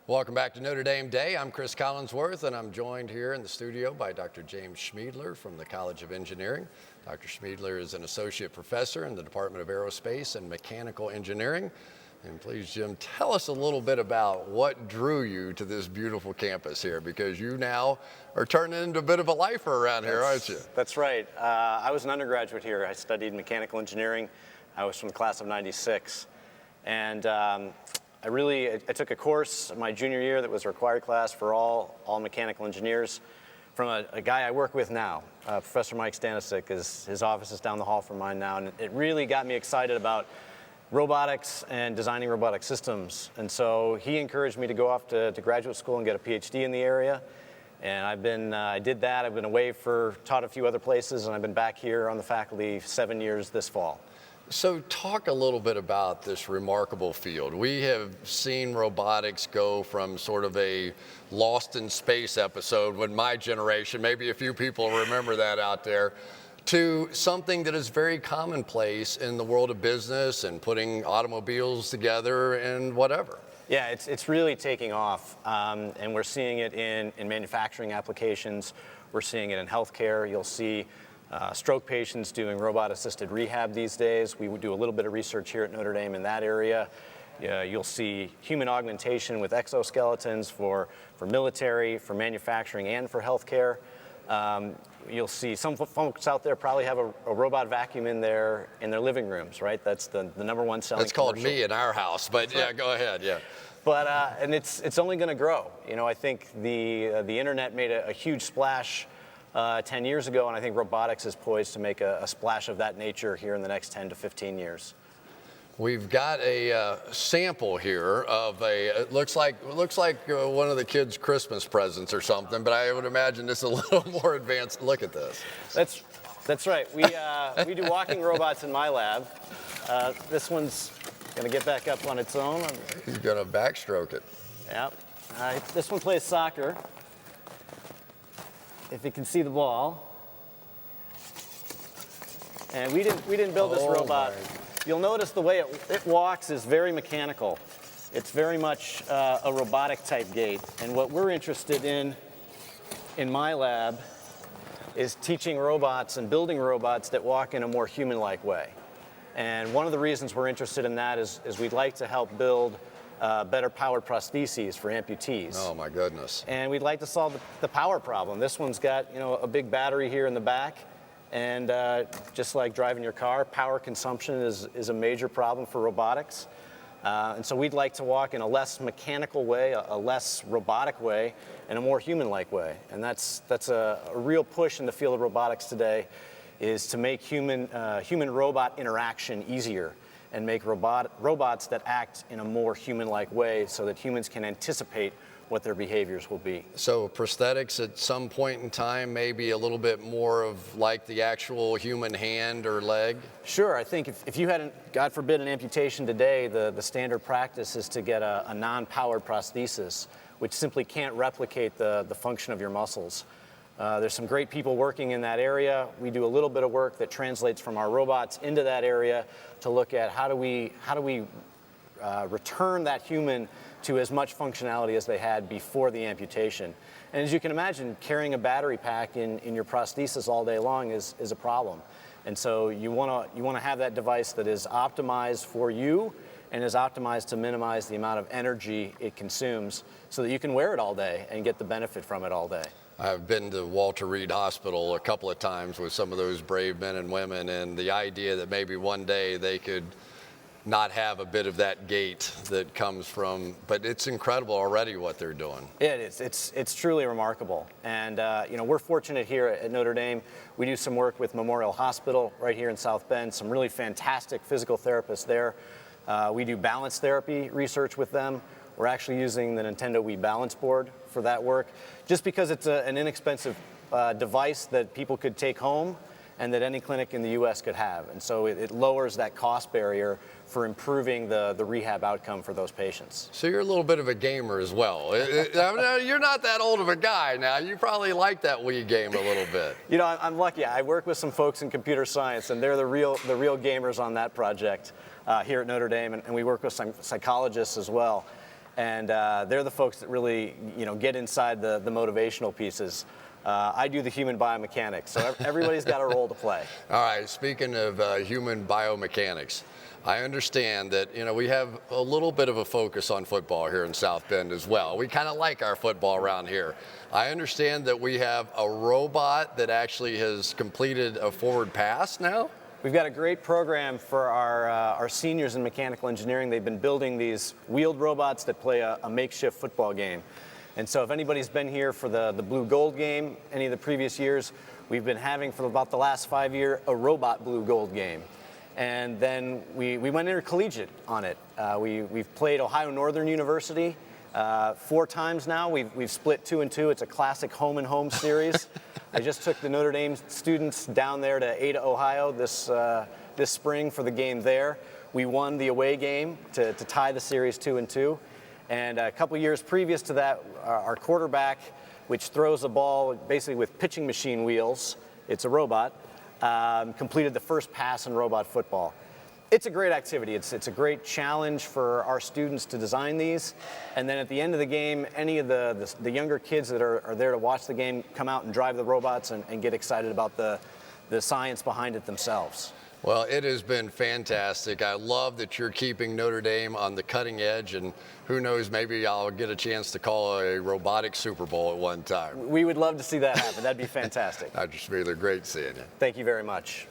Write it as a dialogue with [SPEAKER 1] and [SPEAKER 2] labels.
[SPEAKER 1] Welcome back to Notre Dame Day. I'm Chris Collinsworth, and I'm joined here in the studio by Dr. James Schmiedeler from the College of Engineering. Dr. Schmiedeler is an associate professor in the Department of Aerospace and Mechanical Engineering. And please, Jim, tell us a little bit about what drew you to this beautiful campus here, because you now are turning into a bit of a lifer around here, aren't you?
[SPEAKER 2] That's right. I was an undergraduate here. I studied mechanical engineering. I was from the class of '96. And I took a course my junior year that was a required class for all mechanical engineers from a guy I work with now, Professor Mike Stanisic. His office is down the hall from mine now, and it really got me excited about robotics and designing robotic systems. And so he encouraged me to go off to graduate school and get a PhD in the area. And I did that. I've been away taught a few other places, and I've been back here on the faculty 7 years this fall.
[SPEAKER 1] So talk a little bit about this remarkable field. We have seen robotics go from sort of a Lost in Space episode when my generation, maybe a few people remember that out there, to something that is very commonplace in the world of business and putting automobiles together and whatever.
[SPEAKER 2] Yeah, it's really taking off, and we're seeing it in manufacturing applications. We're seeing it in healthcare. You'll see stroke patients doing robot-assisted rehab these days. We do a little bit of research here at Notre Dame in that area. You'll see human augmentation with exoskeletons for military, for manufacturing, and for healthcare. You'll see some folks out there probably have a robot vacuum in their living rooms, right? That's the number one selling
[SPEAKER 1] That's called
[SPEAKER 2] commercial.
[SPEAKER 1] me in our house, but yeah, go ahead, yeah.
[SPEAKER 2] But and it's only going to grow. You know, I think the internet made a huge splash 10 years ago, and I think robotics is poised to make a splash of that nature here in the next 10 to 15 years.
[SPEAKER 1] We've got a sample here of it looks like one of the kids' Christmas presents or something, but I would imagine this is a little more advanced. Look at this.
[SPEAKER 2] That's right. We do walking robots in my lab. This one's going to get back up on its own.
[SPEAKER 1] He's going to backstroke it.
[SPEAKER 2] Yep. This one plays soccer. If you can see the ball. And we didn't build this robot. You'll notice the way it walks is very mechanical. It's very much a robotic type gait. And what we're interested in my lab is teaching robots and building robots that walk in a more human-like way. And one of the reasons we're interested in that is we'd like to help build better powered prostheses for amputees.
[SPEAKER 1] Oh my goodness.
[SPEAKER 2] And we'd like to solve the power problem. This one's got a big battery here in the back, and just like driving your car, power consumption is a major problem for robotics. And so we'd like to walk in a less mechanical way, a less robotic way, and a more human-like way. And that's a real push in the field of robotics today, is to make human-robot interaction easier and make robots that act in a more human-like way so that humans can anticipate what their behaviors will be.
[SPEAKER 1] So prosthetics at some point in time may be a little bit more of like the actual human hand or leg?
[SPEAKER 2] Sure. I think if you had, God forbid, an amputation today, the standard practice is to get a non-powered prosthesis, which simply can't replicate the function of your muscles. There's some great people working in that area. We do a little bit of work that translates from our robots into that area to look at how do we return that human to as much functionality as they had before the amputation. And as you can imagine, carrying a battery pack in your prosthesis all day long is a problem. And so you want to have that device that is optimized for you and is optimized to minimize the amount of energy it consumes so that you can wear it all day and get the benefit from it all day.
[SPEAKER 1] I've been to Walter Reed Hospital a couple of times with some of those brave men and women, and the idea that maybe one day they could not have a bit of that gait that comes from, but it's incredible already what they're doing.
[SPEAKER 2] It is. It's truly remarkable. And we're fortunate here at Notre Dame. We do some work with Memorial Hospital right here in South Bend, some really fantastic physical therapists there. We do balance therapy research with them. We're actually using the Nintendo Wii Balance Board for that work, just because it's an inexpensive device that people could take home and that any clinic in the U.S. could have. And so it lowers that cost barrier for improving the rehab outcome for those patients.
[SPEAKER 1] So you're a little bit of a gamer as well. You're not that old of a guy now. You probably like that Wii game a little bit.
[SPEAKER 2] You know, I'm lucky. I work with some folks in computer science, and they're the real gamers on that project here at Notre Dame, and we work with some psychologists as well. And they're the folks that really, get inside the motivational pieces. I do the human biomechanics, so everybody's got a role to play.
[SPEAKER 1] All right, speaking of human biomechanics, I understand that, we have a little bit of a focus on football here in South Bend as well. We kind of like our football around here. I understand that we have a robot that actually has completed a forward pass now.
[SPEAKER 2] We've got a great program for our seniors in mechanical engineering. They've been building these wheeled robots that play a makeshift football game. And so if anybody's been here for the blue gold game, any of the previous years, we've been having for about the last 5 years a robot blue gold game. And then we went intercollegiate on it. We've played Ohio Northern University 4 times now. We've split 2 and 2. It's a classic home and home series. I just took the Notre Dame students down there to Ada, Ohio this spring for the game there. We won the away game to tie the series 2 and 2. And a couple years previous to that, our quarterback, which throws a ball basically with pitching machine wheels, it's a robot, completed the first pass in robot football. It's a great activity. It's a great challenge for our students to design these. And then at the end of the game, any of the younger kids that are there to watch the game come out and drive the robots and get excited about the science behind it themselves.
[SPEAKER 1] Well, it has been fantastic. I love that you're keeping Notre Dame on the cutting edge, and who knows, maybe I'll get a chance to call a robotics Super Bowl at one time.
[SPEAKER 2] We would love to see that happen. That'd be fantastic.
[SPEAKER 1] Dr. Schmiedeler, great seeing you.
[SPEAKER 2] Thank you very much.